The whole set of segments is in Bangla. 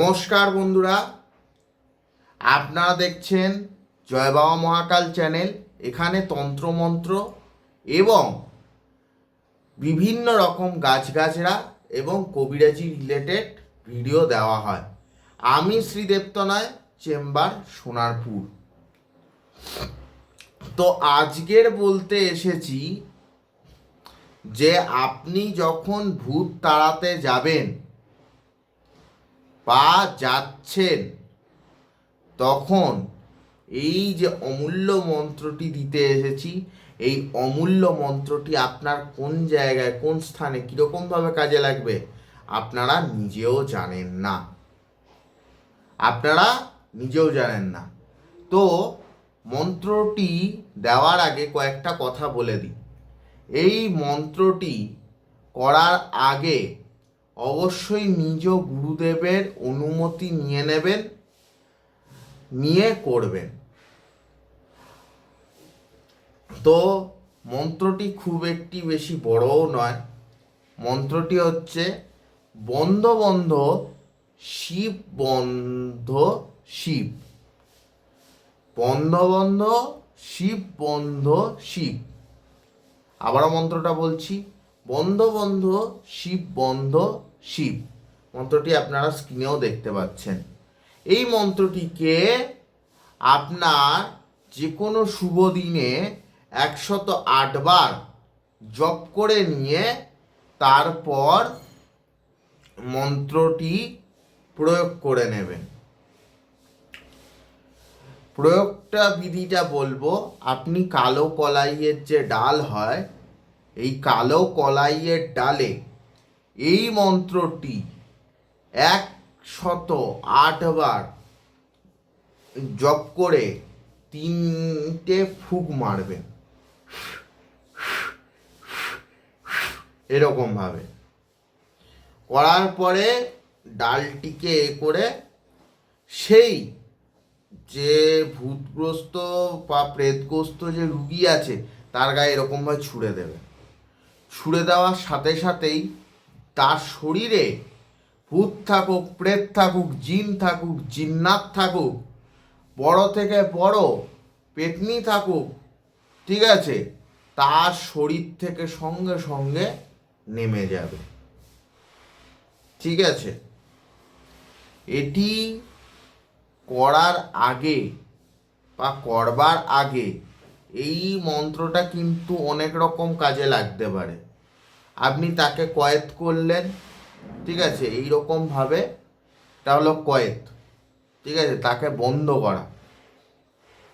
নমস্কার বন্ধুরা, আপনারা দেখছেন জয় বাবা মহাকাল চ্যানেল। এখানে তন্ত্রমন্ত্র এবং বিভিন্ন রকম গাছগাছড়া এবং কবিরাজি রিলেটেড ভিডিও দেওয়া হয়। আমি শ্রীদেবতনয়, চেম্বার সোনারপুর। তো আজকের বলতে এসেছি যে আপনি যখন ভূত তাড়াতে যাবেন বা যাচ্ছেন, তখন এই যে অমূল্য মন্ত্রটি দিতে এসেছি, এই অমূল্য মন্ত্রটি আপনার কোন জায়গায়, কোন স্থানে, কীরকমভাবে কাজে লাগবে আপনারা নিজেও জানেন না। তো মন্ত্রটি দেওয়ার আগে কয়েকটা কথা বলে দিই। এই মন্ত্রটি করার আগে অবশ্যই নিজ গুরুদেবের অনুমতি নিয়ে করবেন। তো মন্ত্রটি খুব একটি বেশি বড়ও নয়। মন্ত্রটি হচ্ছে বন্ধ বন্ধ শিব, বন্ধ শিব, বন্ধ বন্ধ শিব, বন্ধ শিব। আবারও মন্ত্রটা বলছি, বন্ধ বন্ধ শিব, বন্ধ শিব। মন্ত্রটি আপনারা স্ক্রিনেও দেখতে পাচ্ছেন। এই মন্ত্রটিকে আপনার যে কোনো শুভ দিনে 108 বার জপ করে নিয়ে তারপর মন্ত্রটি প্রয়োগ করে নেবেন। বিধিটা বলবো, আপনি কালো কলাইয়ের যে ডাল হয়, এই কালো কলাইয়ের ডালে এই মন্ত্রটি 108 বার জপ করে 3টে ফুঁক মারবেন, এরকমভাবে করার পরে ডালটিকে করে সেই যে ভূতগ্রস্ত বা প্রেতগ্রস্ত যে রুগী আছে তার গায়ে এরকমভাবে ছুঁড়ে দেবে। ছুঁড়ে দেওয়ার সাথে সাথেই তার শরীরে ভূত থাকুক, প্রেত থাকুক, জিন থাকুক, জিন্নাত থাকুক, বড় থেকে বড় পেতনি থাকুক, ঠিক আছে, তার শরীর থেকে সঙ্গে সঙ্গে নেমে যাবে। ঠিক আছে, এটি করার আগে বা করবার আগে এই মন্ত্রটা কিন্তু অনেক রকম কাজে লাগতে পারে। আপনি তাকে কয়েত করলেন, ঠিক আছে, এইরকমভাবে, এটা হলো কয়েত, ঠিক আছে, তাকে বন্ধ করা,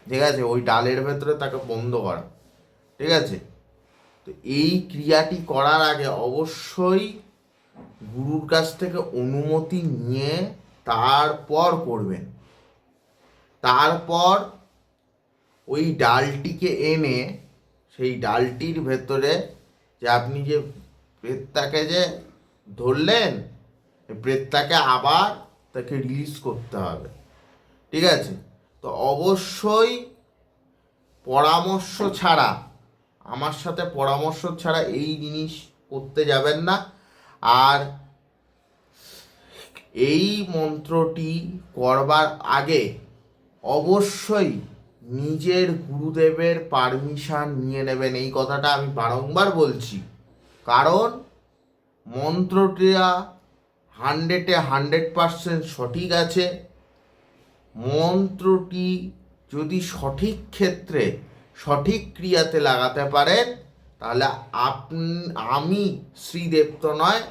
ঠিক আছে, ওই ডালের ভেতরে তাকে বন্ধ করা, ঠিক আছে। তো এই ক্রিয়াটি করার আগে অবশ্যই গুরুর কাছ থেকে অনুমতি নিয়ে তারপর করবেন। তারপর ওই ডালটিকে এনে সেই ডালটির ভেতরে যে আপনি যে প্রেতটাকে যে ধরলেন, প্রেতটাকে আবার তাকে রিলিজ করতে হবে, ঠিক আছে। তো অবশ্যই পরামর্শ ছাড়া, আমার সাথে পরামর্শ ছাড়া এই জিনিস করতে যাবেন না। আর এই মন্ত্রটি করবার আগে অবশ্যই নিজের গুরুদেবের পারমিশন নিয়ে নেবেন। এই কথাটা আমি বারংবার বলছি, কারণ মন্ত্রটা 100% সঠিক আছে। মন্ত্রটি যদি সঠিক ক্ষেত্রে, সঠিক ক্রিয়াতে লাগাতে পারেন, তাহলে আমি শ্রীদেবতনয়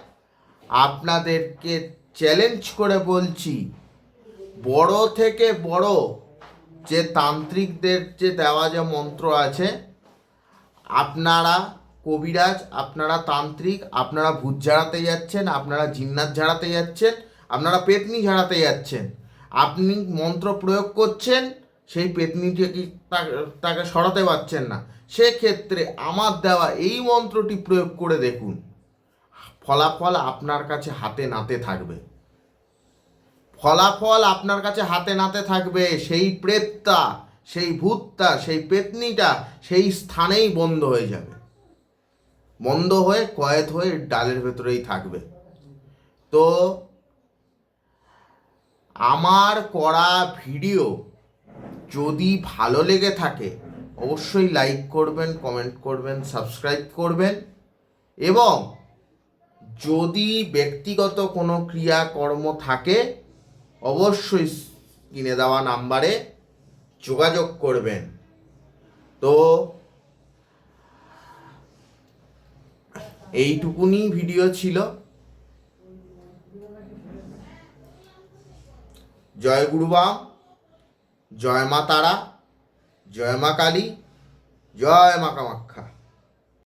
আপনাদেরকে চ্যালেঞ্জ করে বলছি, বড় থেকে বড় যে তান্ত্রিকদের যে দেওয়া যে মন্ত্র আছে, আপনারা কবিরাজ, আপনারা তান্ত্রিক, আপনারা ভূত ঝাড়াতে যাচ্ছেন, আপনারা জিন্নাত ঝাড়াতে যাচ্ছেন, আপনারা পেতনি ঝাড়াতে যাচ্ছেন, আপনি মন্ত্র প্রয়োগ করছেন, সেই পেতনিটিকে তাকে সরাতে পারছেন না, সেক্ষেত্রে আমার দেওয়া এই মন্ত্রটি প্রয়োগ করে দেখুন, ফলাফল আপনার কাছে হাতে নাতে থাকবে। ফলাফল আপনার কাছে হাতে নাতে থাকবে। সেই প্রেতটা, সেই ভূতটা, সেই পেতনিটা সেই স্থানেই বন্ধ হয়ে যাবে, বন্ধ হয়ে কয়েদ হয়ে ডালের ভেতরেই থাকবে। তো আমার করা ভিডিও যদি ভালো লেগে থাকে অবশ্যই লাইক করবেন, কমেন্ট করবেন, সাবস্ক্রাইব করবেন এবং যদি ব্যক্তিগত কোনো ক্রিয়াকর্ম থাকে অবশ্যই স্ক্রিনে দেওয়া নাম্বারে যোগাযোগ করবেন। তো এইটুকুনি ভিডিও ছিল। জয় গুরুবাম, জয় মা তারা, জয় মা কালী, জয় মা কামাখ্যা।